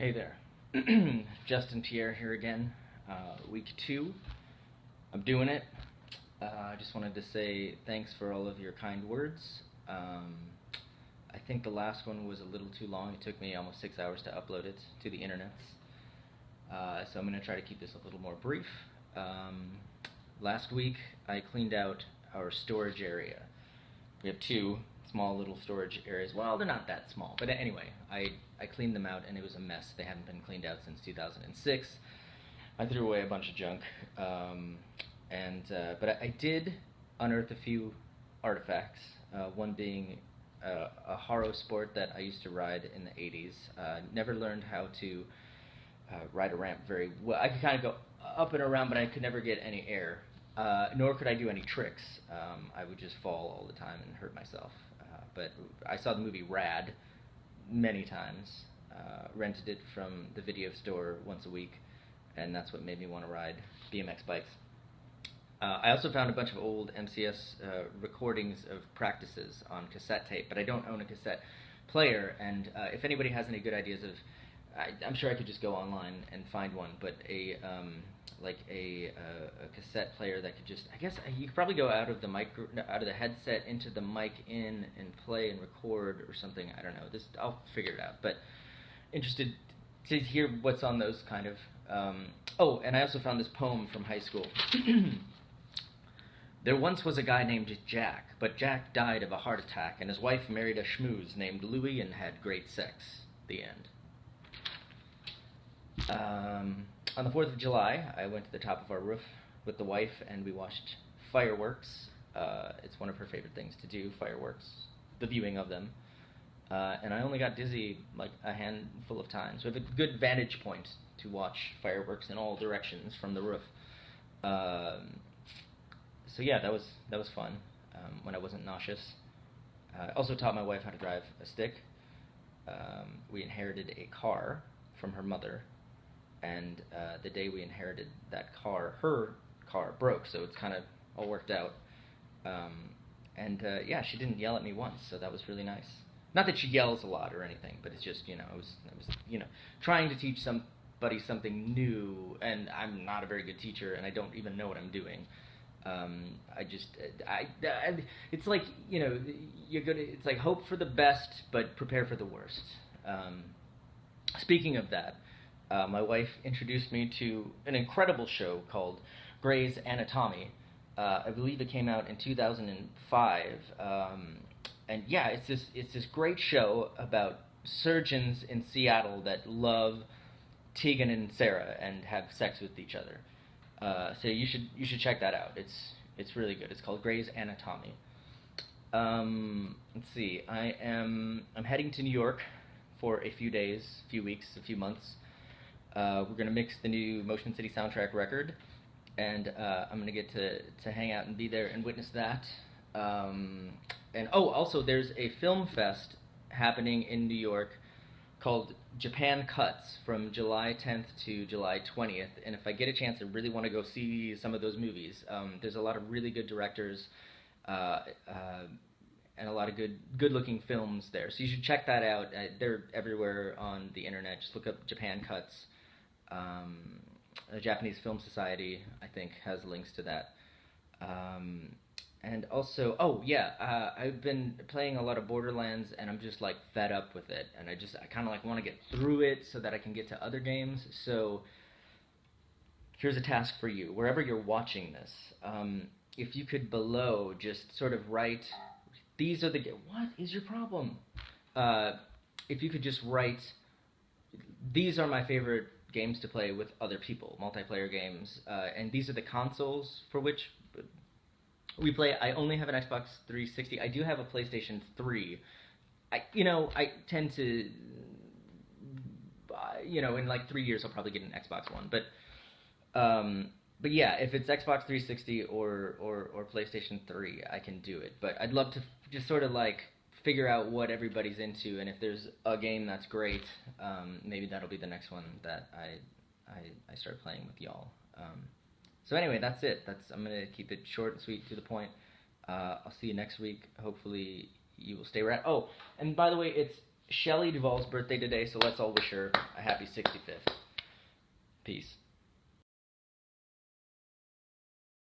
Hey there. Justin Pierre here again. Week 2. I'm doing it. I just wanted to say thanks for all of your kind words. I think the last one was a little too long. It took me almost 6 hours to upload it to the internet. So I'm going to try to keep this a little more brief. Last week I cleaned out our storage area. We have two small little storage areas. Well, they're not that small, but anyway, I cleaned them out and it was a mess. They hadn't been cleaned out since 2006. I threw away a bunch of junk, but I did unearth a few artifacts. One being a Haro sport that I used to ride in the 80s. Never learned how to ride a ramp very well. I could kind of go up and around, but I could never get any air. Nor could I do any tricks. I would just fall all the time and hurt myself. But I saw the movie Rad many times, rented it from the video store once a week, and that's what made me want to ride BMX bikes. I also found a bunch of old MCS recordings of practices on cassette tape, but I don't own a cassette player, and if anybody has any good ideas of, I'm sure I could just go online and find one, but a cassette player that could just, I guess you could probably go out of the headset into the mic in and play and record or something. I don't know. I'll figure it out. But interested to hear what's on those kind of. Oh, and I also found this poem from high school. There once was a guy named Jack, but Jack died of a heart attack, and his wife married a schmooze named Louie and had great sex. The end. On the 4th of July, I went to the top of our roof with the wife and we watched fireworks. It's one of her favorite things to do, fireworks, the viewing of them. And I only got dizzy like a handful of times. We have a good vantage point to watch fireworks in all directions from the roof. So yeah, that was fun when I wasn't nauseous. I also taught my wife how to drive a stick. We inherited a car from her mother. And the day we inherited that car, her car broke, so it's kind of all worked out. Yeah, she didn't yell at me once, so that was really nice. Not that she yells a lot or anything, but it's just, I was trying to teach somebody something new, and I'm not a very good teacher, and I don't even know what I'm doing. It's like, it's like hope for the best, but prepare for the worst. Speaking of that, my wife introduced me to an incredible show called Grey's Anatomy. I believe it came out in 2005. And yeah, it's this great show about surgeons in Seattle that love Tegan and Sarah and have sex with each other. So you should check that out. It's really good. It's called Grey's Anatomy. Let's see. I'm heading to New York for a few days, few weeks, a few months. We're going to mix the new Motion City soundtrack record, and I'm going to get to hang out and be there and witness that. Also there's a film fest happening in New York called Japan Cuts from July 10th to July 20th, and if I get a chance, I really want to go see some of those movies. There's a lot of really good directors and a lot of good-looking films there, so you should check that out. They're everywhere on the internet. Just look up Japan Cuts. The Japanese Film Society, I think, has links to that. And also, I've been playing a lot of Borderlands, and I'm just like fed up with it, and I kind of like want to get through it so that I can get to other games. So here's a task for you, wherever you're watching this. If you could below just sort of write, these are the what is your problem? If you could just write, these are my favorite games to play with other people, multiplayer games, and these are the consoles for which we play. I only have an Xbox 360. I do have a PlayStation 3. I tend to, in like 3 years I'll probably get an Xbox One, but yeah, if it's Xbox 360 or PlayStation 3, I can do it. But I'd love to just sort of like figure out what everybody's into, and if there's a game that's great, maybe that'll be the next one that I start playing with y'all. So anyway, that's it. I'm gonna keep it short and sweet, to the point. I'll see you next week. Hopefully you will stay around. Oh, and by the way, it's Shelley Duvall's birthday today, so let's all wish her a happy 65th. Peace.